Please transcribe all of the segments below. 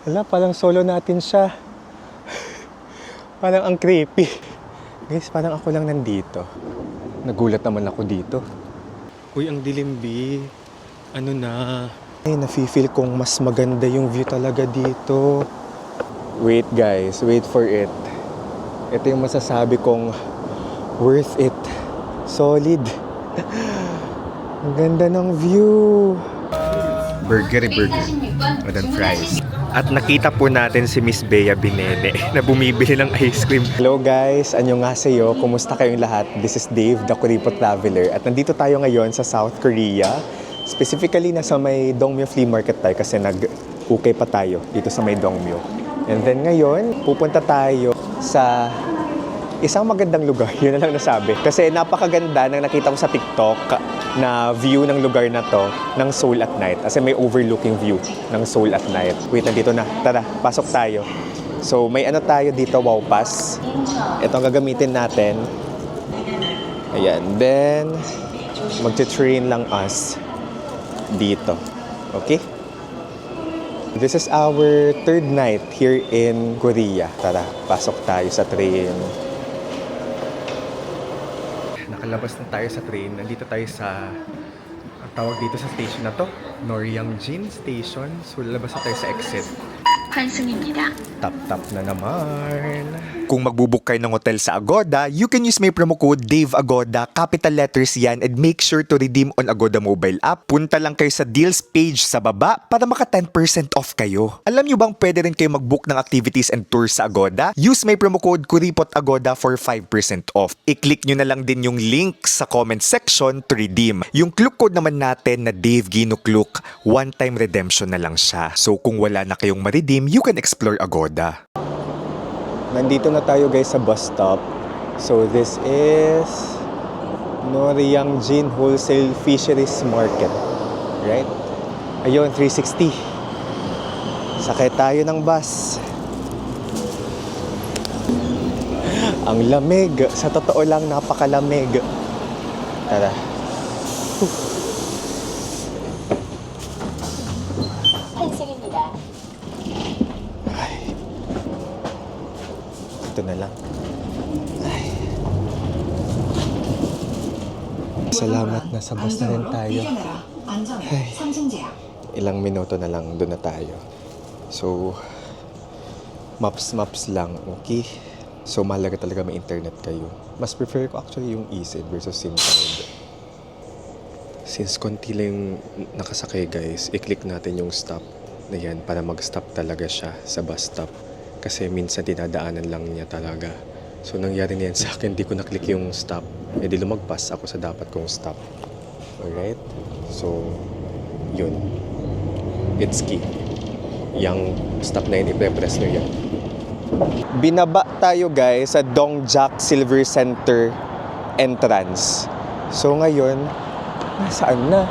Hala, parang solo natin siya. Parang ang creepy. Guys, parang ako lang nandito. Nagulat naman ako dito. Uy, ang dilim, B. Ano na? Ay, nafe-feel kong mas maganda yung view talaga dito. Wait guys, wait for it. Ito yung masasabi kong worth it. Solid. Ang ganda ng view. Burger. And then fries. At nakita po natin si Miss Bea Binene na bumibili ng ice cream. Hello guys, annyeonghaseyo. Kumusta kayong lahat? This is Dave, the Kuripot Traveler. At nandito tayo ngayon sa South Korea. Specifically, nasa may Dongmyo Flea Market tayo kasi nag-ukay pa tayo dito sa may Dongmyo. And then ngayon, pupunta tayo sa isang magandang lugar. Yun na lang nasabi. Kasi napakaganda nang nakita ko sa TikTok na view ng lugar na to ng Seoul at night. Kasi may overlooking view ng Seoul at night. Wait, nandito na. Tara, pasok tayo. So, may ano tayo dito, Wow Pass. Ito ang gagamitin natin. Ayan. Then, magte-train lang us dito. Okay? This is our third night here in Korea. Tara, pasok tayo sa train. Nakalabas na tayo sa train. Nandito tayo sa, ang tawag dito sa station na to, Noryangjin Station. So, lalabas na tayo sa exit. 환승입니다. Tap na naman. Kung magbubook kayo ng hotel sa Agoda, you can use my promo code DAVEAGODA, capital letters yan, and make sure to redeem on Agoda mobile app. Punta lang kayo sa deals page sa baba para maka 10% off kayo. Alam nyo bang pwede rin kayo magbook ng activities and tours sa Agoda? Use my promo code KURIPOTAGODA for 5% off. I-click nyo na lang din yung link sa comment section to redeem. Yung clue code naman natin na Dave Ginukluk, one-time redemption na lang siya. So kung wala na kayong ma-redeem, you can explore Agoda. Nandito na tayo guys sa bus stop. So this is Noryangjin Wholesale Fisheries Market. Right? Ayun, 360. Sakay tayo ng bus. Ang lamig. Sa totoo lang, napakalamig. Tara. 환승입니다. Ito na lang. Ay. Salamat, nasa bus na rin tayo. Ay. Ilang minuto na lang, doon na tayo. So, maps lang, okay? So, mahalaga talaga may internet kayo. Mas prefer ko actually yung eSIM versus SIM card. Since konti lang yung nakasakay guys, i-click natin yung stop na yan para mag-stop talaga siya sa bus stop. Kasi minsan dinadaanan lang niya talaga. So nangyari niyan sa akin, di ko na-click yung stop. Eh di lumagpas ako sa dapat kong stop. Alright? So, yun. It's key. Yung stop na yun, i-press nyo yan. Binaba tayo guys sa Dongjak Silver Center entrance. So ngayon, nasaan na?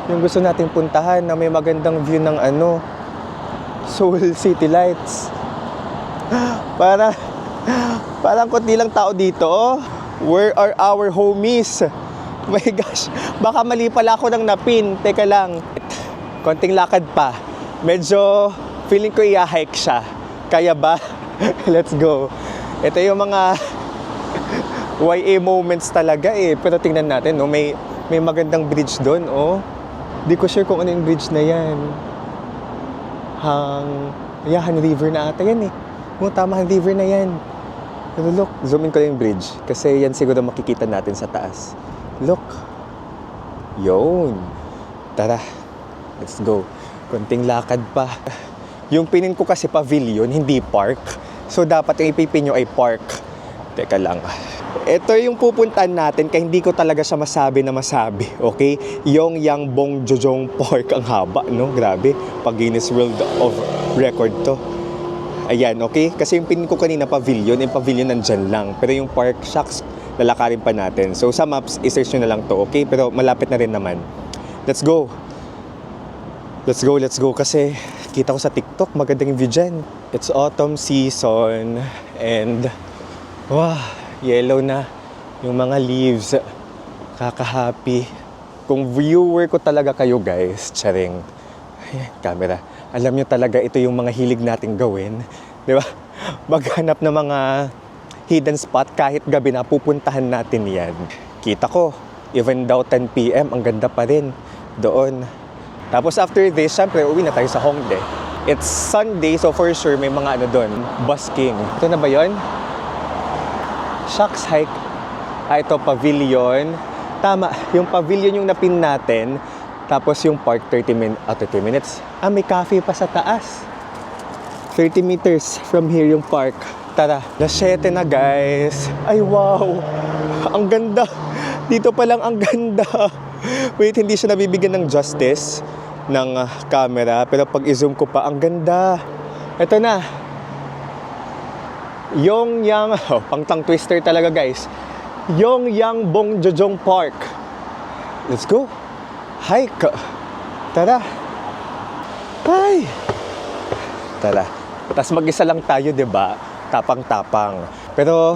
Yung gusto nating puntahan na may magandang view ng Seoul City Lights. Parang konti lang tao dito. Oh. Where are our homies? My gosh, baka mali pala ako ng napin. Teka lang. Konting lakad pa. Medyo feeling ko i-hike siya. Kaya ba? Let's go. Ito yung mga YA moments talaga eh. Pero tingnan natin, no? May magandang bridge doon, oh. Di ko sure kung ano yung bridge na yan. Han River na ata yan eh. Tama, Han River na yan. Pero look, zoom in ko lang yung bridge. Kasi yan siguro makikita natin sa taas. Look. Yun. Tara. Let's go. Konting lakad pa. Yung pinin ko kasi pavilion, hindi park. So dapat yung ipipin nyo ay park. Teka lang. Ito yung pupuntahan natin kaya hindi ko talaga siya masabi, okay? Yung Yangbongjojong Park, ang haba, no? Grabe. Pag Guinness World of Record to. Ayan, okay? Kasi yung pinin ko kanina pavilion, yung pavilion nandyan lang. Pero yung park, shucks, lalakarin pa natin. So sa maps, isearch nyo na lang to, okay? Pero malapit na rin naman. Let's go. Let's go. Kasi kita ko sa TikTok, magandang view dyan. It's autumn season and wow, yellow na yung mga leaves. Kaka-happy. Kung viewer ko talaga kayo guys, charing. Ayan, camera. Alam nyo talaga ito yung mga hilig nating gawin. Di ba? Maghanap ng mga hidden spot kahit gabi na pupuntahan natin yan. Kita ko, even daw 10 p.m, ang ganda pa rin doon. Tapos after this, syempre, uwi na tayo sa Hongdae. It's Sunday, so for sure may mga ano doon, busking. Ito na ba yun? Shucks Hike. Ito, pavilion. Tama, yung pavilion yung napin natin. Tapos yung park, 30 minutes. May cafe pa sa taas. 30 meters from here yung park. Tara, alas 7 na guys. Ay wow, ang ganda. Dito pa lang ang ganda. Wait, hindi siya nabibigyan ng justice ng camera. Pero pag i-zoom ko pa, ang ganda. Ito na. Yongyang, pang tongue twister talaga guys. Yongyang Bongjojong Park. Let's go. Hike. Tara. Ay. Tara. Tapos mag-isa lang tayo, 'di ba? Tapang-tapang. Pero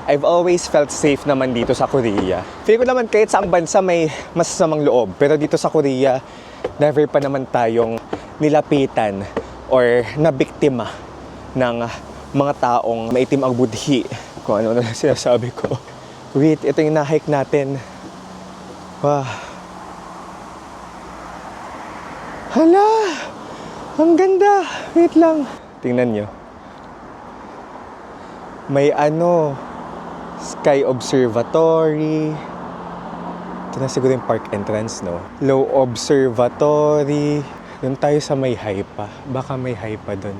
I've always felt safe naman dito sa Korea. Feel ko naman kahit saang bansa may masasamang loob. Pero dito sa Korea, never pa naman tayong nilapitan or nabiktima ng mga taong maitim ang budhi. Kung ano na sinasabi ko. Wait, ito yung na-hike natin. Wow. Hala! Ang ganda! Wait lang. Tingnan nyo. May Sky Observatory. Ito na siguro yung park entrance, no? Low Observatory. Doon tayo sa may high pa. Baka may high pa doon.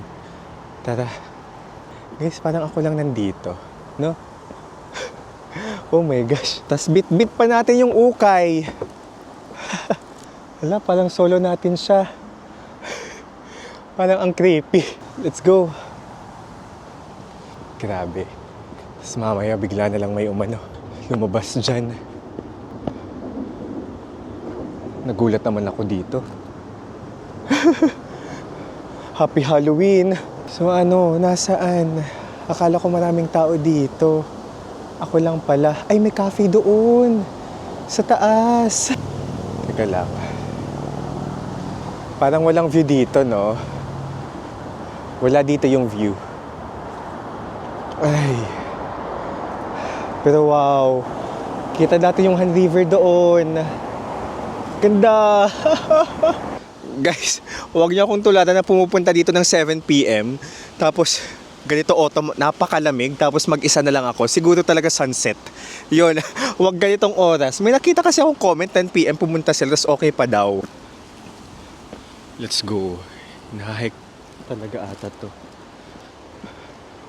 Tara. Guys, parang ako lang nandito. No? Oh my gosh. Tas bit-bit pa natin yung ukay. Wala, parang solo natin siya. Parang ang creepy. Let's go. Grabe. Tapos mamaya bigla na lang may lumabas dyan. Nagulat naman ako dito. Happy Halloween! So nasaan? Akala ko maraming tao dito. Ako lang pala. Ay, may cafe doon. Sa taas. Teka lang. Parang walang view dito, no? Wala dito yung view. Ay. Pero wow. Kita natin yung Han River doon. Ganda. Guys, huwag niyo akong tuladan na pumupunta dito ng 7 p.m. Tapos, ganito autumn, napakalamig. Tapos mag-isa na lang ako. Siguro talaga sunset. Yun, huwag ganitong oras. May nakita kasi akong comment, 10 p.m. pumunta sila. Tapos okay pa daw. Let's go. Nahike talaga ata to.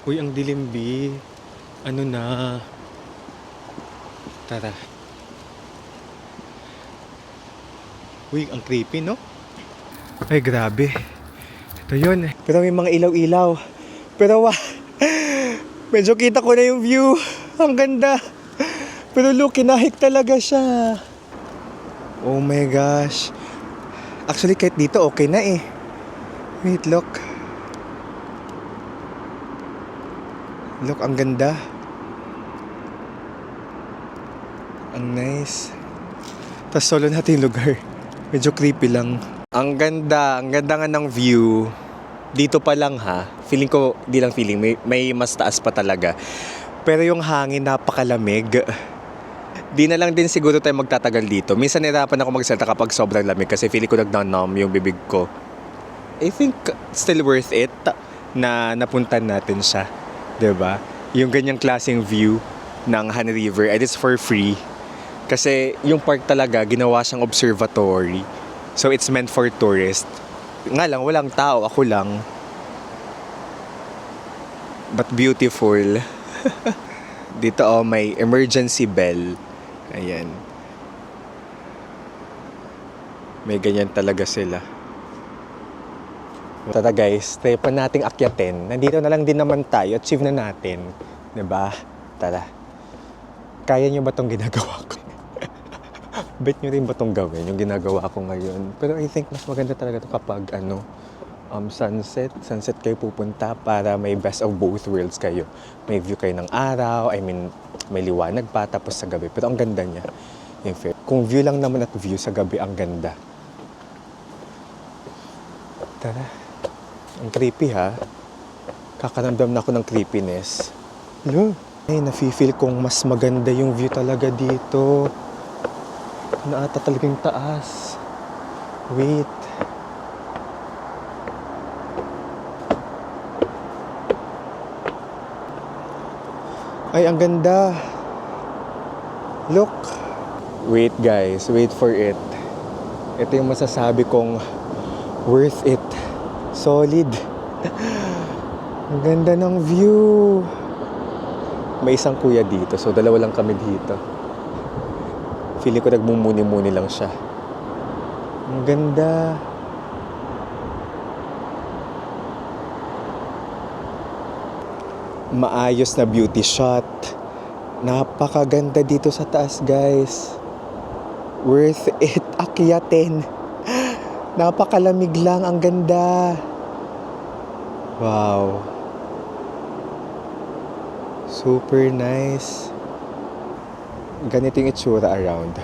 Uy, ang dilim, B. Ano na? Tara. Uy, ang creepy, no? Ay, grabe. Ito yun. Pero may mga ilaw-ilaw. Pero medyo kita ko na yung view. Ang ganda. Pero look, kinahik talaga siya. Oh my gosh. Actually, kahit dito, okay na eh. Wait, look. Look, ang ganda. Ang nice. Tapos solo natin yung lugar. Medyo creepy lang. Ang ganda nga ng view. Dito pa lang ha. Feeling ko, di lang feeling, may mas taas pa talaga. Pero yung hangin napakalamig. Di na lang din siguro tayo magtatagal dito. Minsan nahirapan ako magsalita kapag sobrang lamig kasi feeling ko nagnan-numb yung bibig ko. I think still worth it na napuntan natin siya. 'Di ba? Yung ganyang klaseng view ng Han River, and it's for free. Kasi yung park talaga, ginawa siyang observatory. So it's meant for tourists. Nga lang, walang tao, ako lang. But beautiful. Dito may emergency bell. Ayan. May ganyan talaga sila. Tara guys, try pa nating akyatin. Nandito na lang din naman tayo. Achieve na natin. 'Di ba? Tara. Kaya nyo ba itong ginagawa ko? Bet nyo rin ba itong gawin, yung ginagawa ko ngayon? Pero I think mas maganda talaga ito kapag sunset kayo pupunta para may best of both worlds kayo. May view kayo ng araw, may liwanag pa, tapos sa gabi. Pero ang ganda niya. In fact, kung view lang naman at view sa gabi, ang ganda. Tara. Ang creepy ha. Kakaramdam na ako ng creepiness. Hello. Ay, nafe-feel kong mas maganda yung view talaga dito. Na ata talagang taas. Wait. Ay, ang ganda. Look. Wait guys, wait for it. Ito yung masasabi kong worth it. Solid. Ang ganda ng view. May isang kuya dito, so dalawa lang kami dito. Feeling ko nagmumuni-muni lang siya. Ang ganda. Maayos na beauty shot. Napakaganda dito sa taas, guys. Worth it akyatin. Napakalamig lang, ang ganda. Wow. Super nice. Ganito yung itsura around.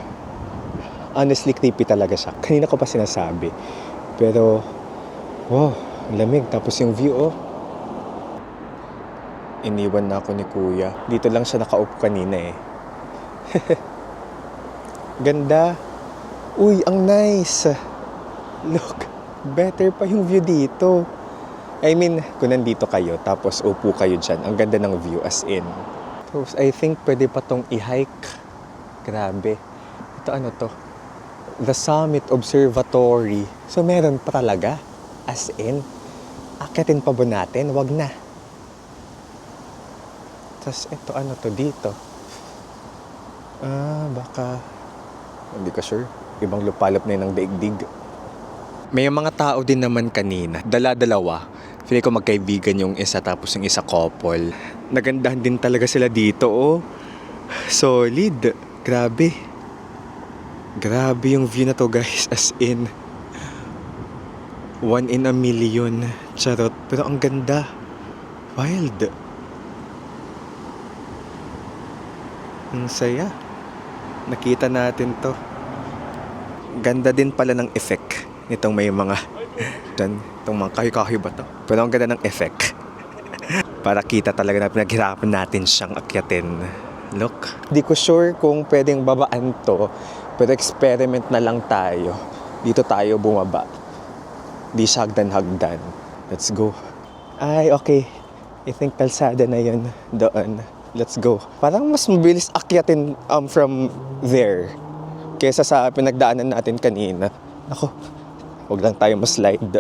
Honestly, creepy talaga siya. Kanina ko pa sinasabi. Pero, wow, ang lamig. Tapos yung view, oh. Iniwan na ako ni Kuya. Dito lang siya nakaupo kanina eh. Ganda. Uy, ang nice. Look, better pa yung view dito. I mean, kung nandito kayo, tapos upo kayo dyan, ang ganda ng view as in. Tapos, I think pwede pa tong i-hike. Grabe. Ito ano to? The Summit Observatory. So, meron pa talaga. As in, akyatin pa ba natin? Wag na. Tapos, ito ano to dito? Baka... Hindi ko sure. Ibang lupalop na yun ng daigdig. May mga tao din naman kanina. Dala-dalawa. Feeling ko magkaibigan yung isa tapos yung isa couple. Nagandahan din talaga sila dito, oh. Solid. Grabe. Grabe yung view na to, guys. As in, 1 in a million. Charot. Pero ang ganda. Wild. Ang saya. Nakita natin to. Ganda din pala ng effect nitong may mga itong mga kahoy-kahoy ba to? Pero ang ganda ng effect. Para kita talaga na pinaghirapan natin siyang akyatin. Look. Di ko sure kung pwedeng babaan to, pero experiment na lang tayo. Dito tayo bumaba. Di siya hagdan-hagdan. Let's go. Ay, okay. I think kalsada na yun doon. Let's go. Parang mas mabilis akyatin from there kesa sa pinagdaanan natin kanina. Ako, huwag lang tayo ma-slide.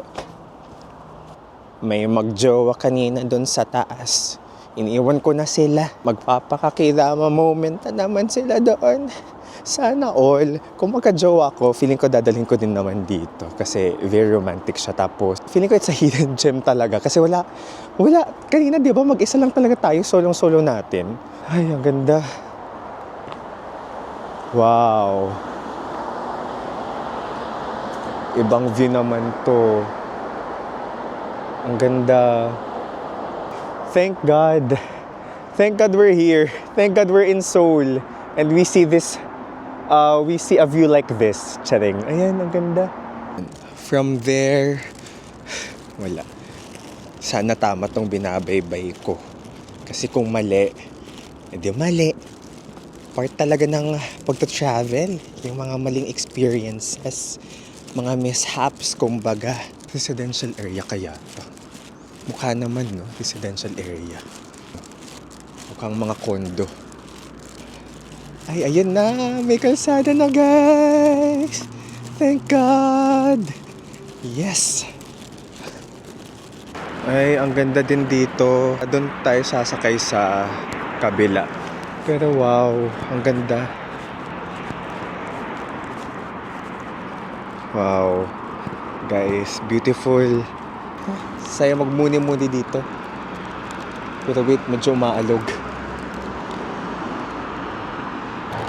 May magjowa kanina doon sa taas. Iniiwan ko na sila. Magpapakakirama moment na naman sila doon. Sana all. Kung magka-jowa ko, feeling ko dadalhin ko din naman dito. Kasi very romantic siya. Tapos, feeling ko it's a hidden gem talaga. Kasi wala. Kanina, di ba, mag-isa lang talaga tayo. Solong-solo natin. Ay, ang ganda. Wow. Ibang view naman to. Ang ganda. Thank God. Thank God we're here. Thank God we're in Seoul. And we see this, we see a view like this. Charing. Ayan, ang ganda. From there, wala. Sana tama tong binabaybay ko. Kasi kung mali, edi mali. Part talaga ng pagta-travel. Yung mga maling experiences. Mga mishaps, kumbaga. Residential area kaya to. Mukha naman, no? Residential area. Mukhang mga condo. Ay, ayun na. May kalsada na, guys. Thank God. Yes. Ay, ang ganda din dito. Doon tayo sasakay sa kabila. Pero wow, ang ganda. Wow. Guys, beautiful. Saya magmuni-muni dito. Pero wait, medyo umaalog.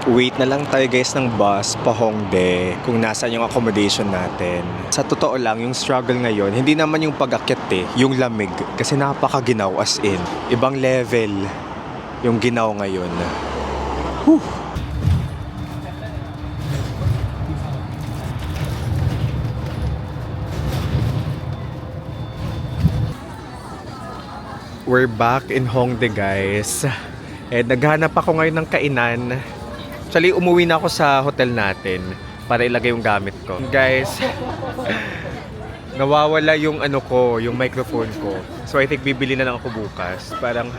Wait na lang tayo guys ng bus pa Hongdae kung nasaan yung accommodation natin. Sa totoo lang, yung struggle ngayon, hindi naman yung pag-akyat yung lamig. Kasi napakaginaw as in. Ibang level yung ginaw ngayon. Whew. We're back in Hongdae, guys. Naghanap ako ngayon ng kainan. Actually, umuwi na ako sa hotel natin para ilagay yung gamit ko. Guys, nawawala yung yung microphone ko. So I think bibili na lang ako bukas. Parang,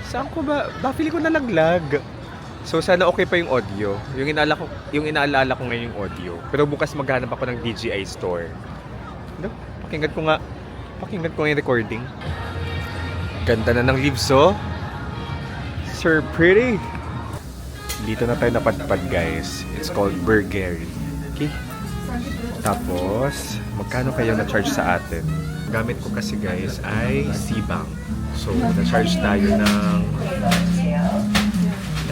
saan ko ba? Feeling ko nalaglag. So sana okay pa yung audio. Yung inaalala ko ngayon yung audio. Pero bukas maghanap ako ng DJI store. Pakinggan ko nga yung recording. Ganda na ng leaves, oh. Sir pretty. Dito na tayo napadpad, guys. It's called Burger. Okay? Tapos, magkano kayo na-charge sa atin? Gamit ko kasi, guys, ay C-Bank. So, na-charge tayo ng...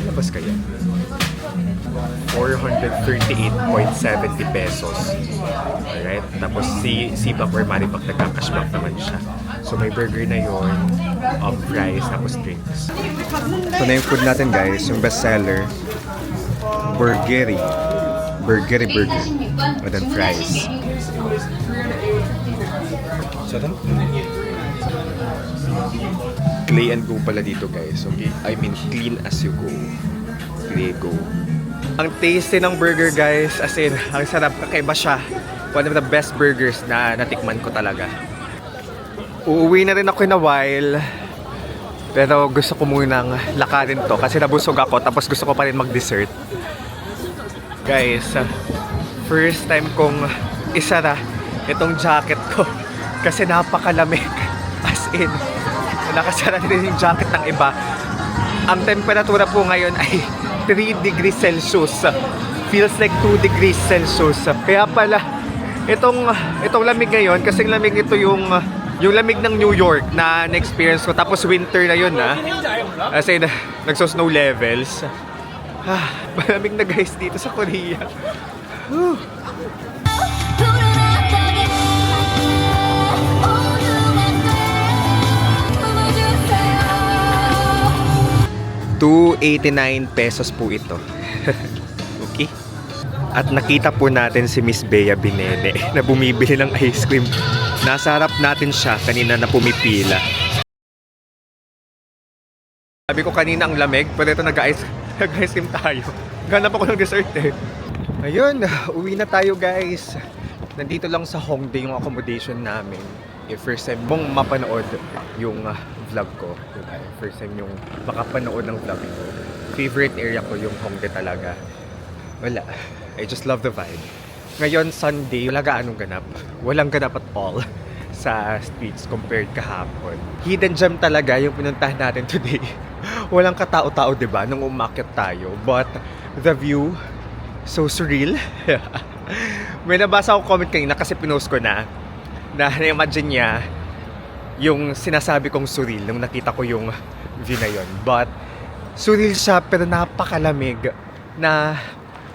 Nalabas kaya? 438.70 pesos. Alright? Tapos, C-Bank or Maribank, nagka-cashback naman siya. So, may burger na yon, fries, tapos drinks. Ito na yung food natin, guys. Yung bestseller. Burger. Burger. And then fries. Sarap. Clay and go pala dito, guys. Okay? I mean, clean as you go. Clay go. Ang tasty ng burger, guys. As in, ang sarap. Kakaiba siya. One of the best burgers na natikman ko talaga. Uuwi na rin ako in a while. Pero gusto ko munang lakarin to kasi nabusog ako tapos gusto ko pa rin mag-dessert. Guys, first time kong isara itong jacket ko kasi napakalamig. As in, nakasara din yung jacket ng iba. Ang temperatura po ngayon ay 3 degrees Celsius. Feels like 2 degrees Celsius. Kaya pala, itong lamig ngayon, kasi lamig ito yung lamig ng New York na na-experience ko. Tapos winter na yun, ha? Kasi nagso-snow levels. Malamig na, guys, dito sa Korea. Whew. ₱289 pesos po ito. Okay? At nakita po natin si Miss Bea Binene na bumibili ng ice cream. Nasa harap natin siya kanina na pumipila. Sabi ko kanina ang lamig, pero ito nag-ice cream tayo. Ganap ako ng dessert eh. Ayun, uwi na tayo, guys. Nandito lang sa Hongdae yung accommodation namin. First time mong mapanood yung vlog ko. First time yung makapanood ng vlog ko. Favorite area ko yung Hongdae talaga. Wala. I just love the vibe. Ngayon, Sunday, wala gaanong ganap. Walang ganap at all sa streets compared kahapon. Hidden gem talaga yung pinuntahan natin today. Walang katao-tao, diba, nung umakyat tayo. But the view, so surreal. May nabasa akong comment kanina kasi pinost ko na na-imagine niya yung sinasabi kong surreal nung nakita ko yung view na yun. But surreal siya pero napakalamig na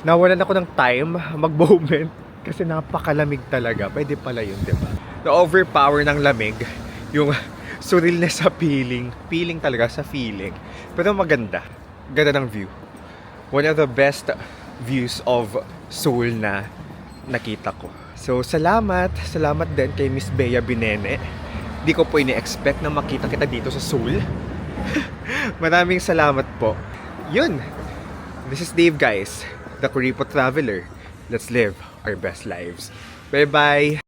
nawalan ako ng time mag-moment kasi napakalamig talaga. Pwede pala yun, diba? Na-overpower ng lamig yung surrealness sa feeling. Feeling talaga sa feeling. Pero maganda. Ganda ng view. One of the best views of Seoul na nakita ko. So, salamat. Salamat din kay Miss Bea Binene. Di ko po ini-expect na makita kita dito sa Seoul. Maraming salamat po. Yun. This is Dave, guys. The Kuripo Traveler. Let's live our best lives. Bye-bye!